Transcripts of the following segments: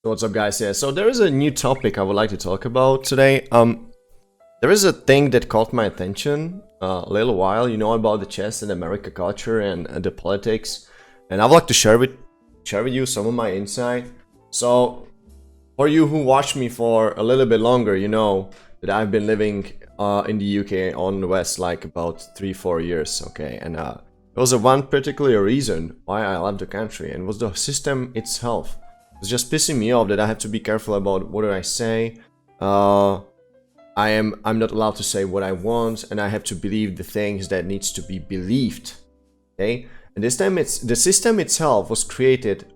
What's up, guys? Yeah, so there is a new topic I would like to talk about today. There is a thing that caught my attention a little while, about the chess and America culture and the politics, and I would like to share with you some of my insight. So, for you who watch me for a little bit longer, you know that I've been living in the UK on the West like about 3-4 years, okay, and there was a one particular reason why I left the country, and was the system itself. It's just pissing me off that I have to be careful about what I say. I'm not allowed to say what I want, and I have to believe the things that needs to be believed. Okay, and this time the system itself was created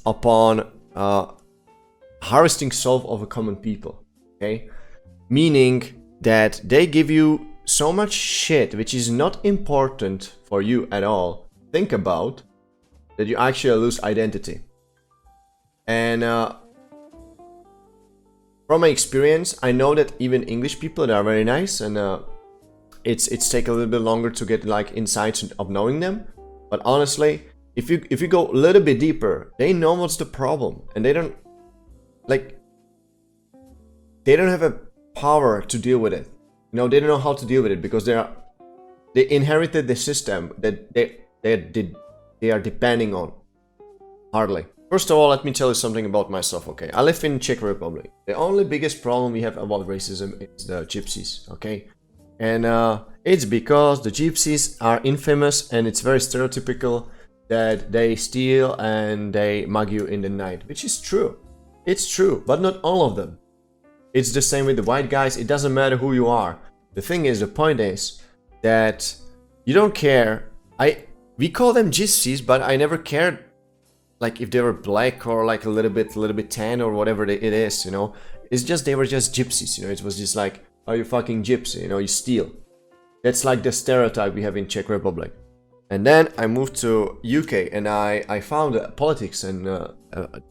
upon harvesting soul of a common people. Okay, meaning that they give you so much shit which is not important for you at all. Think about that you actually lose identity. And from my experience, I know that even English people, they are very nice, and it's take a little bit longer to get like insights of knowing them. But honestly, if you go a little bit deeper, they know what's the problem, and they don't have a power to deal with it. They don't know how to deal with it because they inherited the system that they are depending on. Hardly. First of all, let me tell you something about myself, okay? I live in Czech Republic. The only biggest problem we have about racism is the gypsies, okay? And it's because the gypsies are infamous, and it's very stereotypical that they steal and they mug you in the night, which is true. It's true, but not all of them. It's the same with the white guys. It doesn't matter who you are. The point is that you don't care. We call them gypsies, but I never cared like if they were black or like a little bit tan or whatever it is, It's just they were just gypsies, It was just like, are you fucking gypsy? You steal. That's like the stereotype we have in Czech Republic. And then I moved to UK, and I found politics, and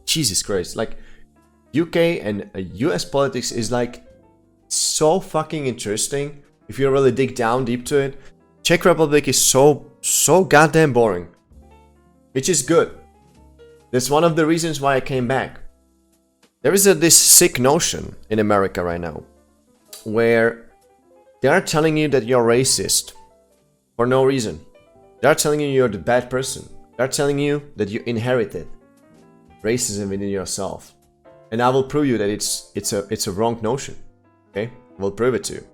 Jesus Christ, like UK and US politics is like so fucking interesting if you really dig down deep to it. Czech Republic is so goddamn boring, which is good. That's one of the reasons why I came back. There is this sick notion in America right now where they are telling you that you're racist for no reason. They are telling you you're the bad person. They are telling you that you inherited racism within yourself. And I will prove you that it's a wrong notion. Okay? I will prove it to you.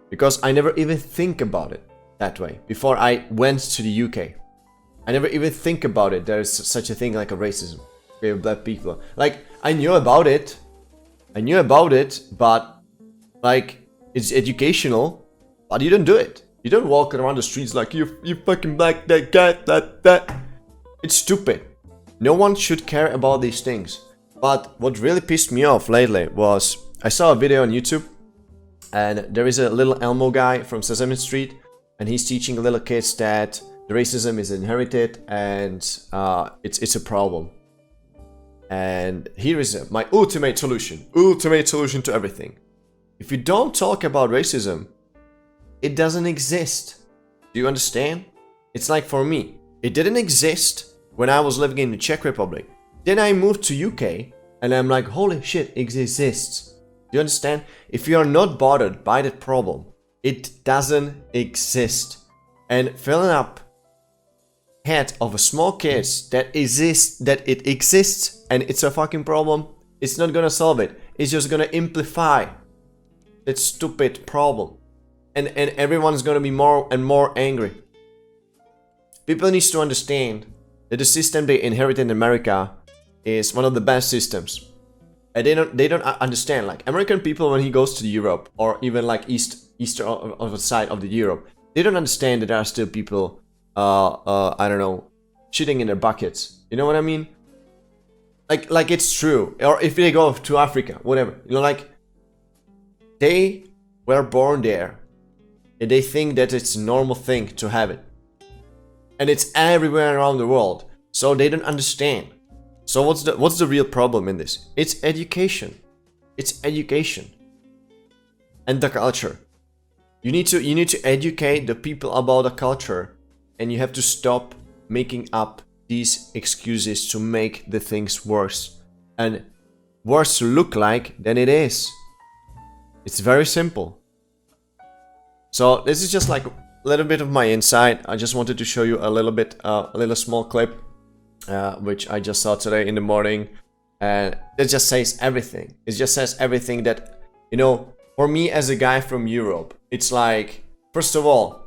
Because I never even think about it that way before I went to the UK. I never even think about it. There's such a thing like a racism with black people. Like, I knew about it, but like, it's educational, but you don't do it. You don't walk around the streets like, you fucking black, that guy, that. It's stupid. No one should care about these things. But what really pissed me off lately was, I saw a video on YouTube, and there is a little Elmo guy from Sesame Street, and he's teaching little kids that the racism is inherited, and it's a problem. And here is my ultimate solution to everything. If you don't talk about racism, it doesn't exist. Do you understand? It's like for me, it didn't exist when I was living in the Czech Republic. Then I moved to UK, and I'm like, holy shit, it exists. Do you understand? If you are not bothered by that problem, it doesn't exist. And filling up head of a small kids that it exists and it's a fucking problem, it's not gonna solve it. It's just gonna amplify that stupid problem, and everyone's gonna be more and more angry. People need to understand that the system they inherit in America is one of the best systems, and they don't understand. Like, American people, when he goes to Europe, or even like eastern of the side of the Europe, they don't understand that there are still people I don't know, shitting in their buckets. You know what I mean? Like it's true. Or if they go to Africa, whatever. Like, they were born there, and they think that it's a normal thing to have it. And it's everywhere around the world. So they don't understand. So what's the real problem in this? It's education. It's education. And the culture. You need to educate the people about the culture. And you have to stop making up these excuses to make the things worse. And worse to look like than it is. It's very simple. So this is just like a little bit of my insight. I just wanted to show you a little bit, a little small clip, which I just saw today in the morning. And it just says everything. It just says everything that, you know, for me as a guy from Europe, it's like, first of all,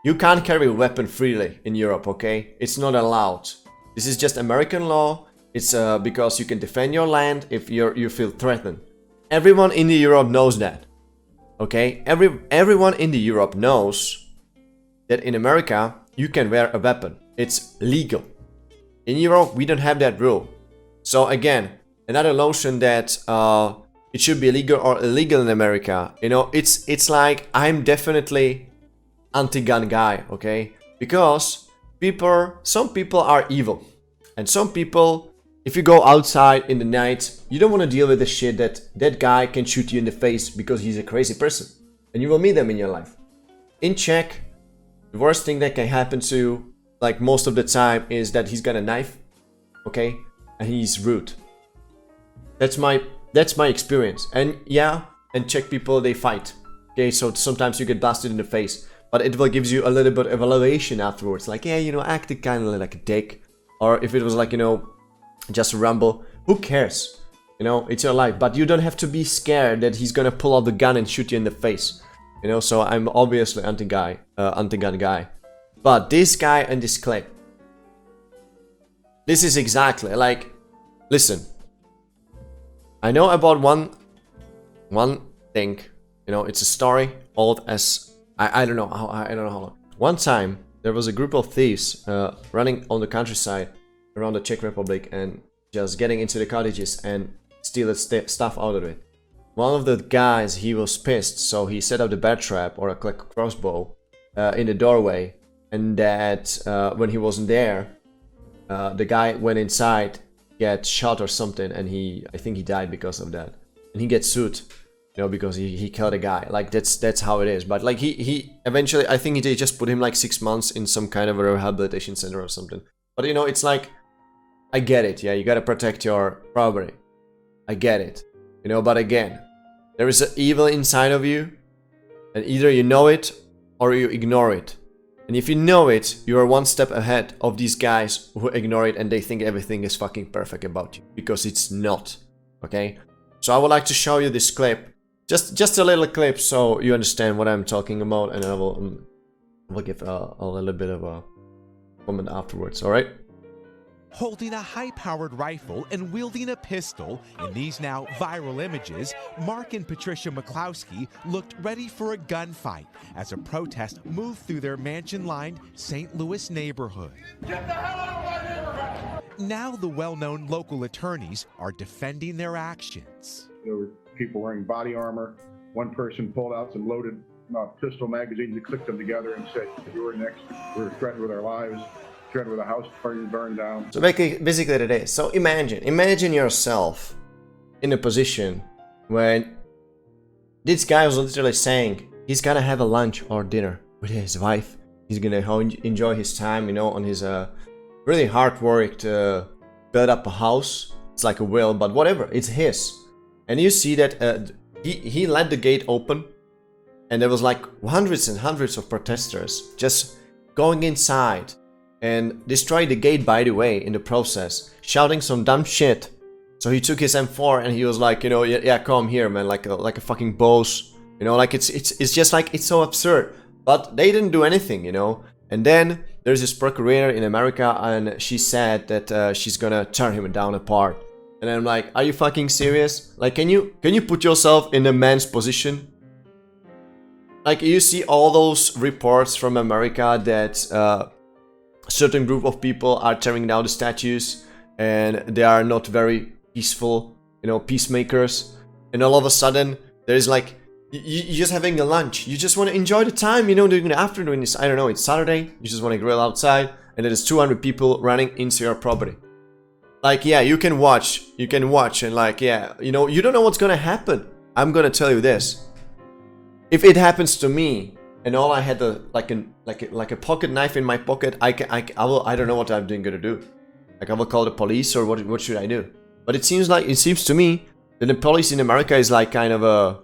you can't carry a weapon freely in Europe, okay? It's not allowed. This is just American law. It's because you can defend your land if you feel threatened. Everyone in the Europe knows that, okay? Everyone in the Europe knows that in America you can wear a weapon. It's legal. In Europe we don't have that rule. So again, another notion that it should be legal or illegal in America. You know, it's like I'm definitely anti-gun guy, okay? Because some people are evil, and some people, if you go outside in the night, you don't want to deal with the shit that that guy can shoot you in the face because he's a crazy person, and you will meet them in your life. In Czech, the worst thing that can happen to you, like most of the time, is that he's got a knife, okay, and he's rude. That's my experience. And yeah, and Czech people, they fight, okay, so sometimes you get blasted in the face. But it will give you a little bit of evaluation afterwards. Like, yeah, you know, acted kind of like a dick. Or if it was like, you know, just a rumble. Who cares? You know, it's your life. But you don't have to be scared that he's gonna pull out the gun and shoot you in the face. You know, so I'm obviously anti-gun guy. But this guy and this clip. This is exactly like, listen. I know about one thing. You know, it's a story old as... I don't know how long. One time there was a group of thieves running on the countryside around the Czech Republic and just getting into the cottages and stealing stuff out of it. One of the guys, he was pissed, so he set up the bear trap or a crossbow in the doorway, and that when he wasn't there, the guy went inside, get shot or something, and I think he died because of that, and he gets sued. You know, because he killed a guy. Like, that's how it is. But like he eventually, I think they just put him like 6 months in some kind of a rehabilitation center or something. But you know, it's like, I get it. Yeah, you gotta protect your property. I get it. You know, but again, there is an evil inside of you, and either you know it or you ignore it. And if you know it, you are one step ahead of these guys who ignore it and they think everything is fucking perfect about you, because it's not. Okay? So I would like to show you this clip. Just a little clip so you understand what I'm talking about, and I will give a little bit of a comment afterwards, alright? Holding a high-powered rifle and wielding a pistol, in these now viral images, Mark and Patricia McCloskey looked ready for a gunfight as a protest moved through their mansion-lined St. Louis neighborhood. Get the hell out of my neighborhood! Now the well-known local attorneys are defending their actions. There were people wearing body armor. One person pulled out some loaded pistol magazines and clicked them together and said, "You were next. We're threatened with our lives, threatened with a house party burned down." So basically it is. So imagine yourself in a position when this guy was literally saying he's gonna have a lunch or dinner with his wife. He's gonna enjoy his time, you know, on his really hard work to build up a house. It's like a will, but whatever, it's his. And you see that he let the gate open, and there was like hundreds and hundreds of protesters just going inside and destroyed the gate, by the way, in the process, shouting some dumb shit. So he took his M4 and he was like, you know, yeah, come here, man, like a fucking boss, you know, like it's just like, it's so absurd. But they didn't do anything, you know. And then there's this procurator in America, and she said that she's gonna tear him down apart. And I'm like, are you fucking serious? Like, can you put yourself in a man's position? Like, you see all those reports from America that a certain group of people are tearing down the statues, and they are not very peaceful, you know, peacemakers. And all of a sudden, there's like, you're just having a lunch. You just want to enjoy the time, you know, during the afternoon. I don't know, it's Saturday. You just want to grill outside, and there's 200 people running into your property. Like, yeah, you can watch, and like, yeah, you know, you don't know what's gonna happen. I'm gonna tell you this. If it happens to me, and all I had like a pocket knife in my pocket, I don't know what I'm gonna do. Like, I will call the police, or what should I do? But it seems to me Then the police in America is like kind of a...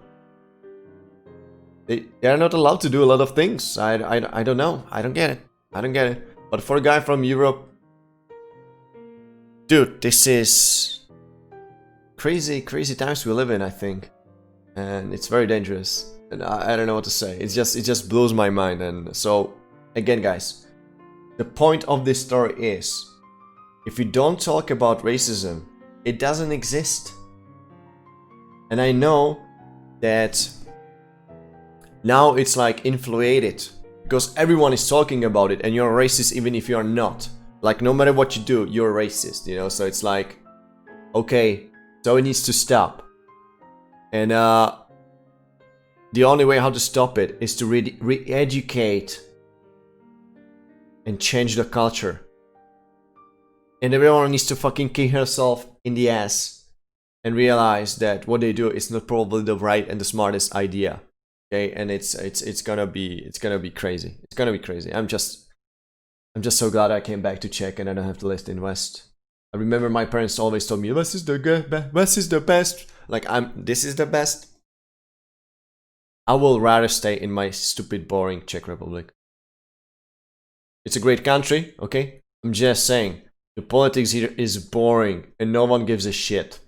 They're not allowed to do a lot of things. I don't know. I don't get it. I don't get it. But for a guy from Europe... Dude, this is... crazy times we live in, I think. And it's very dangerous. And I don't know what to say. It just blows my mind. And so, again guys, the point of this story is, if you don't talk about racism, it doesn't exist. And I know that now it's like inflated because everyone is talking about it and you're racist even if you're not. Like no matter what you do, you're racist, you know? So it's like, okay, so it needs to stop. And the only way how to stop it is to re-educate and change the culture. And everyone needs to fucking kick herself in the ass and realize that what they do is not probably the right and the smartest idea. Okay, and it's gonna be crazy. It's gonna be crazy. I'm just so glad I came back to Czech and I don't have to live in West. I remember my parents always told me, West is the best. Like this is the best. I will rather stay in my stupid, boring Czech Republic. It's a great country, okay? I'm just saying, the politics here is boring and no one gives a shit.